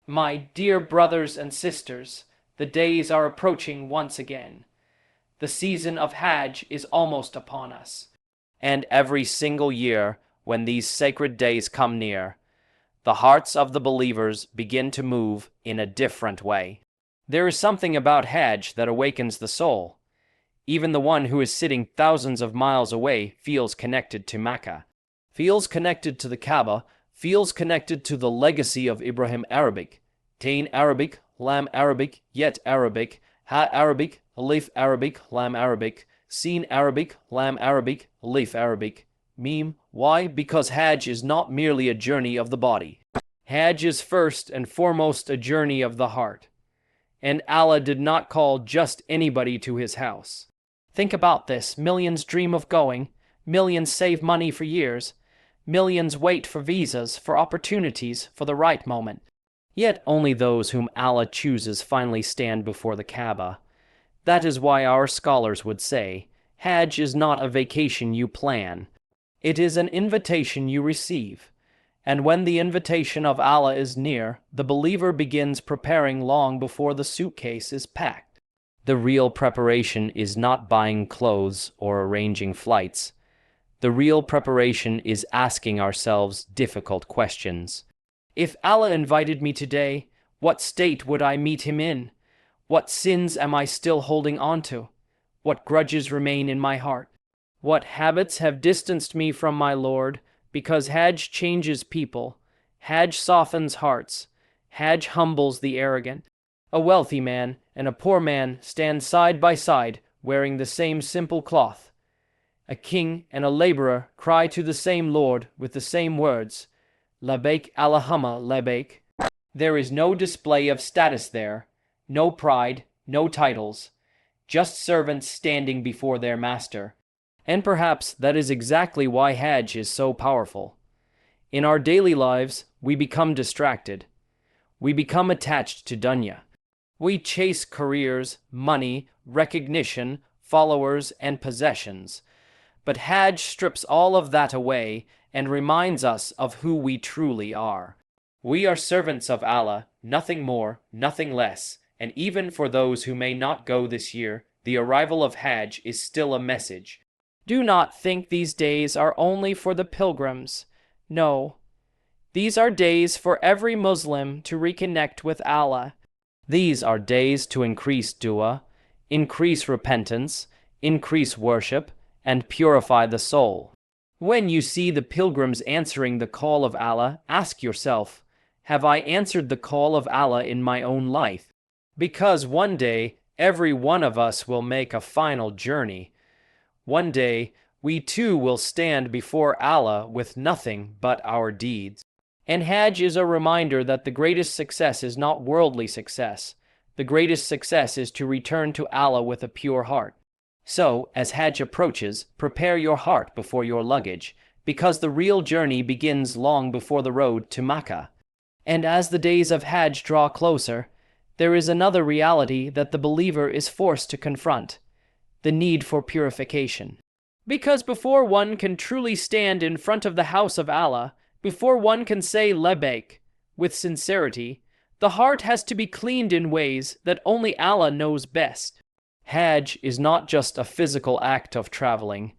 My dear brothers and sisters, the days are approaching once again. The season of Hajj is almost upon us. And every single year, when these sacred days come near, the hearts of the believers begin to move in a different way. There is something about Hajj that awakens the soul. Even the one who is sitting thousands of miles away feels connected to Makkah, feels connected to the Kaaba, feels connected to the legacy of Ibrahim Arabic, Tain Arabic, Lam Arabic, Yet Arabic, Ha Arabic, Alif Arabic, Lam Arabic, Sin Arabic, Lam Arabic, Alif Arabic, Meme. Why? Because Hajj is not merely a journey of the body. Hajj is first and foremost a journey of the heart. And Allah did not call just anybody to his house. Think about this. Millions dream of going. Millions save money for years. Millions wait for visas, for opportunities, for the right moment. Yet only those whom Allah chooses finally stand before the Kaaba. That is why our scholars would say, Hajj is not a vacation you plan. It is an invitation you receive. And when the invitation of Allah is near, the believer begins preparing long before the suitcase is packed. The real preparation is not buying clothes or arranging flights. The real preparation is asking ourselves difficult questions. If Allah invited me today, what state would I meet him in? What sins am I still holding on to? What grudges remain in my heart? What habits have distanced me from my Lord? Because Hajj changes people. Hajj softens hearts. Hajj humbles the arrogant. A wealthy man and a poor man stand side by side, wearing the same simple cloth. A king and a laborer cry to the same Lord with the same words, Labaik Allahumma Labaik. There is no display of status there, no pride, no titles, just servants standing before their master. And perhaps that is exactly why Hajj is so powerful. In our daily lives, we become distracted. We become attached to dunya. We chase careers, money, recognition, followers, and possessions. But Hajj strips all of that away and reminds us of who we truly are. We are servants of Allah, nothing more, nothing less, and even for those who may not go this year, the arrival of Hajj is still a message. Do not think these days are only for the pilgrims. No. These are days for every Muslim to reconnect with Allah. These are days to increase dua, increase repentance, increase worship, and purify the soul. When you see the pilgrims answering the call of Allah, ask yourself, have I answered the call of Allah in my own life? Because one day, every one of us will make a final journey. One day, we too will stand before Allah with nothing but our deeds. And Hajj is a reminder that the greatest success is not worldly success. The greatest success is to return to Allah with a pure heart. So, as Hajj approaches, prepare your heart before your luggage, because the real journey begins long before the road to Makkah. And as the days of Hajj draw closer, there is another reality that the believer is forced to confront: the need for purification. Because before one can truly stand in front of the house of Allah, before one can say Labaik with sincerity, the heart has to be cleaned in ways that only Allah knows best. Hajj is not just a physical act of traveling.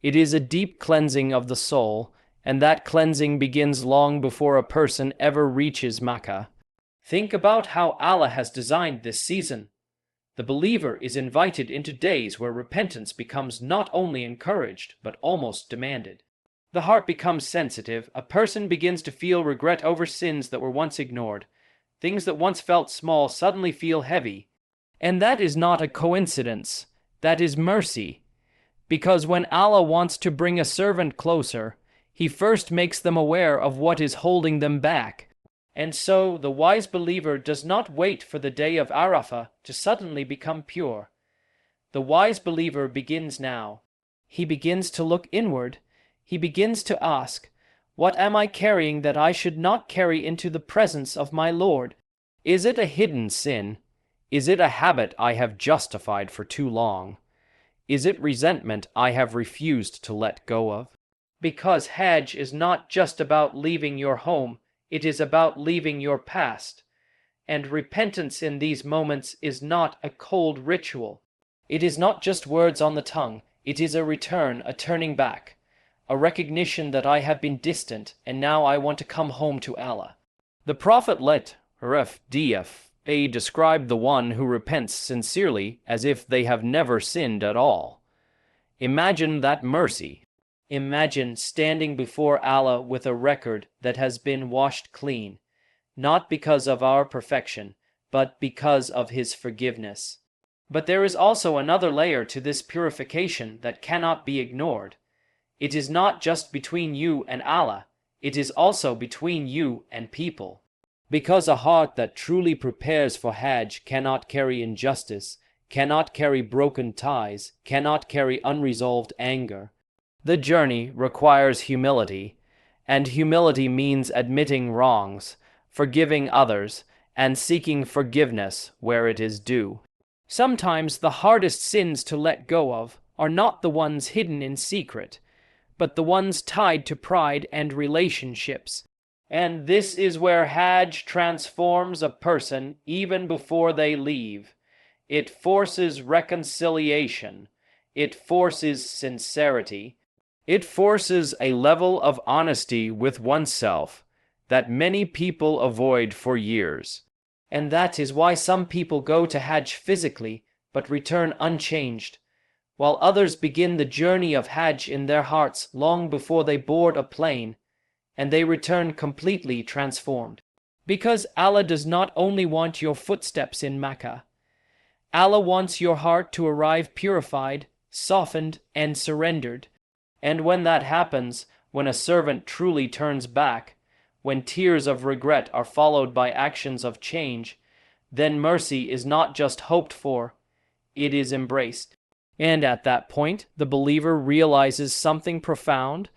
It is a deep cleansing of the soul, and that cleansing begins long before a person ever reaches Makkah. Think about how Allah has designed this season. The believer is invited into days where repentance becomes not only encouraged, but almost demanded. The heart becomes sensitive. A person begins to feel regret over sins that were once ignored. Things that once felt small suddenly feel heavy. And that is not a coincidence. That is mercy. Because when Allah wants to bring a servant closer, He first makes them aware of what is holding them back. And so the wise believer does not wait for the day of Arafah to suddenly become pure. The wise believer begins now. He begins to look inward. He begins to ask, what am I carrying that I should not carry into the presence of my Lord? Is it a hidden sin? Is it a habit I have justified for too long? Is it resentment I have refused to let go of? Because Hajj is not just about leaving your home, it is about leaving your past. and repentance in these moments is not a cold ritual. It is not just words on the tongue, it is a return, a turning back, a recognition that I have been distant and now I want to come home to Allah. The Prophet let RFDFA describe the one who repents sincerely as if they have never sinned at all. Imagine that mercy. Imagine standing before Allah with a record that has been washed clean, not because of our perfection, but because of His forgiveness. But there is also another layer to this purification that cannot be ignored. It is not just between you and Allah, it is also between you and people. Because a heart that truly prepares for Hajj cannot carry injustice, cannot carry broken ties, cannot carry unresolved anger. The journey requires humility, and humility means admitting wrongs, forgiving others, and seeking forgiveness where it is due. Sometimes the hardest sins to let go of are not the ones hidden in secret, but the ones tied to pride and relationships. And this is where Hajj transforms a person even before they leave. It forces reconciliation. It forces sincerity. It forces a level of honesty with oneself that many people avoid for years. And that is why some people go to Hajj physically but return unchanged, while others begin the journey of Hajj in their hearts long before they board a plane, and they return completely transformed. Because Allah does not only want your footsteps in Makkah. Allah wants your heart to arrive purified, softened, and surrendered. And when that happens, when a servant truly turns back, when tears of regret are followed by actions of change, then mercy is not just hoped for, it is embraced. And at that point, the believer realizes something profound.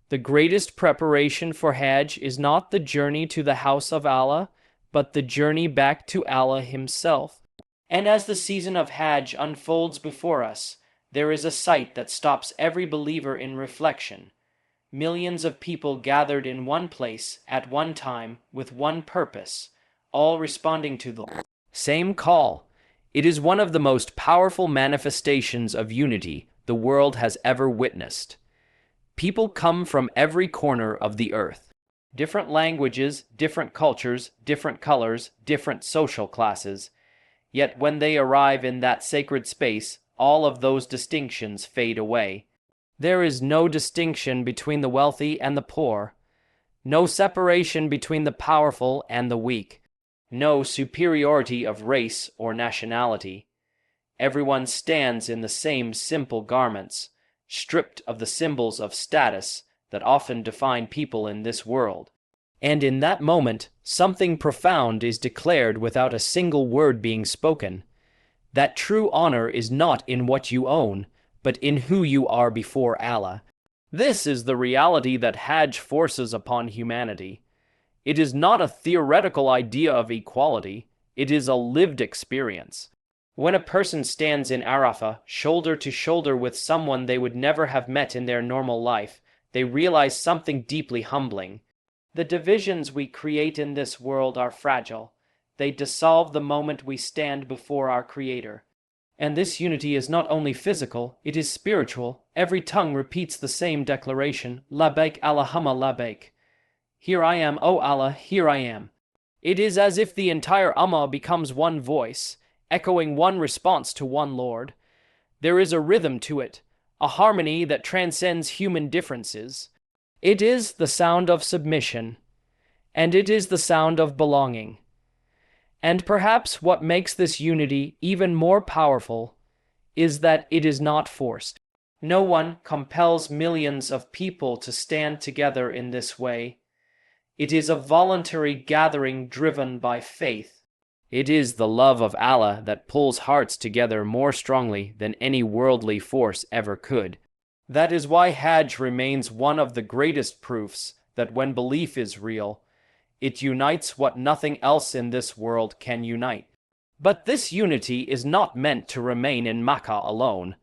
The greatest preparation for Hajj is not the journey to the house of Allah, but the journey back to Allah Himself. And as the season of Hajj unfolds before us, there is a sight that stops every believer in reflection. Millions of people gathered in one place at one time with one purpose, all responding to the same call. It is one of the most powerful manifestations of unity the world has ever witnessed. People come from every corner of the earth. Different languages, different cultures, different colors, different social classes. Yet when they arrive in that sacred space, all of those distinctions fade away. There is no distinction between the wealthy and the poor, no separation between the powerful and the weak, no superiority of race or nationality. Everyone stands in the same simple garments, stripped of the symbols of status that often define people in this world. And in that moment, something profound is declared without a single word being spoken. That true honor is not in what you own, but in who you are before Allah. This is the reality that Hajj forces upon humanity. It is not a theoretical idea of equality, it is a lived experience. When a person stands in Arafah, shoulder to shoulder with someone they would never have met in their normal life, they realize something deeply humbling. The divisions we create in this world are fragile. They dissolve the moment we stand before our Creator. And this unity is not only physical, it is spiritual. Every tongue repeats the same declaration, Labbaik Allahumma labbaik. Here I am, O Allah, here I am. It is as if the entire Ummah becomes one voice, echoing one response to one Lord. There is a rhythm to it, a harmony that transcends human differences. It is the sound of submission, and it is the sound of belonging. And perhaps what makes this unity even more powerful is that it is not forced. No one compels millions of people to stand together in this way. It is a voluntary gathering driven by faith. It is the love of Allah that pulls hearts together more strongly than any worldly force ever could. That is why Hajj remains one of the greatest proofs that when belief is real, it unites what nothing else in this world can unite. But this unity is not meant to remain in Makkah alone.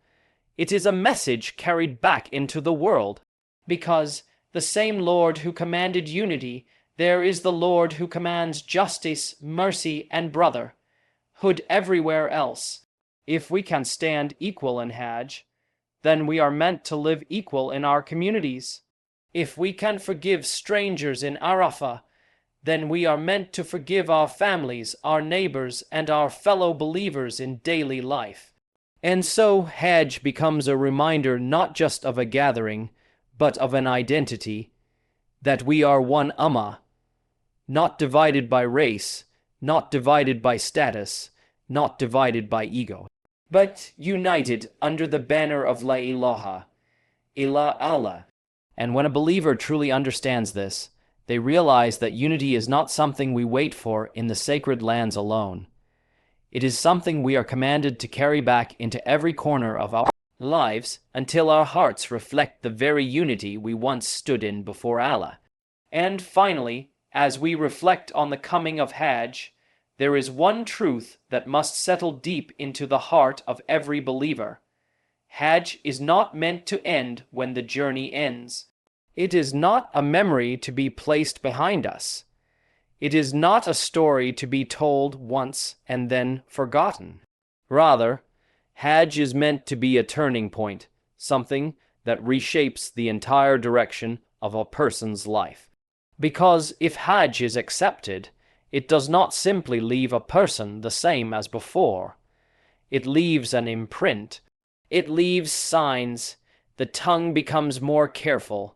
It is a message carried back into the world, because the same Lord who commanded unity There is the Lord who commands justice, mercy, and brotherhood everywhere else. If we can stand equal in Hajj, then we are meant to live equal in our communities. If we can forgive strangers in Arafah, then we are meant to forgive our families, our neighbors, and our fellow believers in daily life. And so Hajj becomes a reminder not just of a gathering, but of an identity, that we are one ummah, not divided by race, not divided by status, not divided by ego, but united under the banner of La ilaha illa Allah. And when a believer truly understands this, they realize that unity is not something we wait for in the sacred lands alone. It is something we are commanded to carry back into every corner of our lives until our hearts reflect the very unity we once stood in before Allah. And finally, as we reflect on the coming of Hajj, there is one truth that must settle deep into the heart of every believer. Hajj is not meant to end when the journey ends. It is not a memory to be placed behind us. It is not a story to be told once and then forgotten. Rather, Hajj is meant to be a turning point, something that reshapes the entire direction of a person's life. Because if Hajj is accepted, it does not simply leave a person the same as before. It leaves an imprint. It leaves signs. The tongue becomes more careful.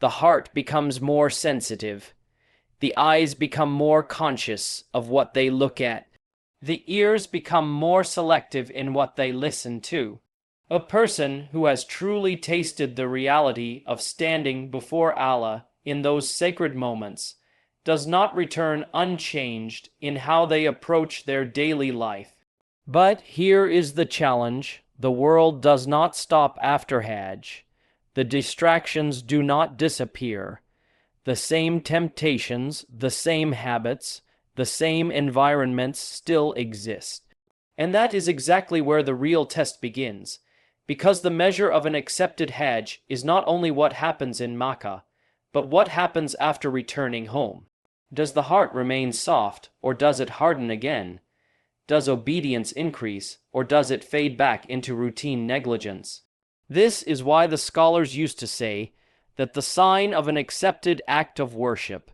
The heart becomes more sensitive. The eyes become more conscious of what they look at. The ears become more selective in what they listen to. A person who has truly tasted the reality of standing before Allah in those sacred moments does not return unchanged in how they approach their daily life. But here is the challenge. The world does not stop after Hajj. The distractions do not disappear. The same temptations, the same habits, the same environments still exist. And that is exactly where the real test begins, because the measure of an accepted Hajj is not only what happens in Makkah, but what happens after returning home. Does the heart remain soft, or does it harden again? Does obedience increase, or does it fade back into routine negligence? This is why the scholars used to say that the sign of an accepted act of worship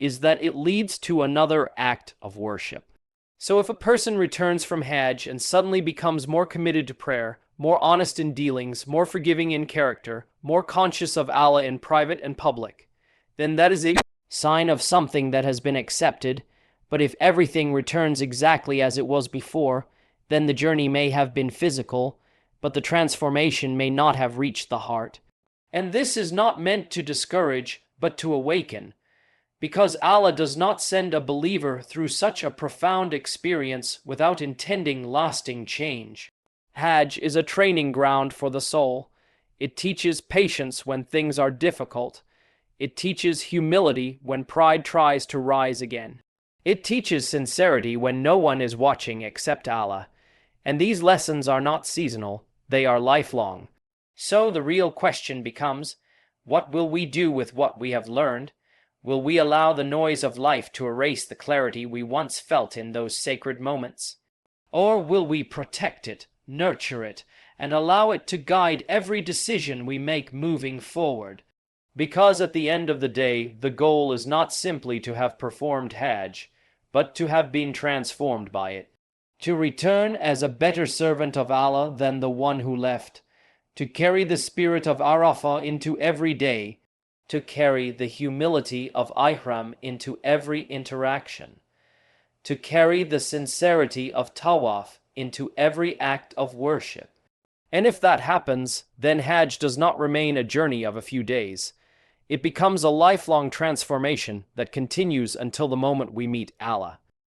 is that it leads to another act of worship. So if a person returns from Hajj and suddenly becomes more committed to prayer, more honest in dealings, more forgiving in character, more conscious of Allah in private and public, then that is a sign of something that has been accepted. But if everything returns exactly as it was before, then the journey may have been physical, but the transformation may not have reached the heart. And this is not meant to discourage, but to awaken, because Allah does not send a believer through such a profound experience without intending lasting change. Hajj is a training ground for the soul. It teaches patience when things are difficult. It teaches humility when pride tries to rise again. It teaches sincerity when no one is watching except Allah. And these lessons are not seasonal, they are lifelong. So the real question becomes, what will we do with what we have learned? Will we allow the noise of life to erase the clarity we once felt in those sacred moments? Or will we protect it, nurture it, and allow it to guide every decision we make moving forward? Because at the end of the day, the goal is not simply to have performed Hajj, but to have been transformed by it. To return as a better servant of Allah than the one who left. To carry the spirit of Arafah into every day. To carry the humility of Ihram into every interaction. To carry the sincerity of Tawaf into every act of worship. And if that happens, then Hajj does not remain a journey of a few days. It becomes a lifelong transformation that continues until the moment we meet Allah.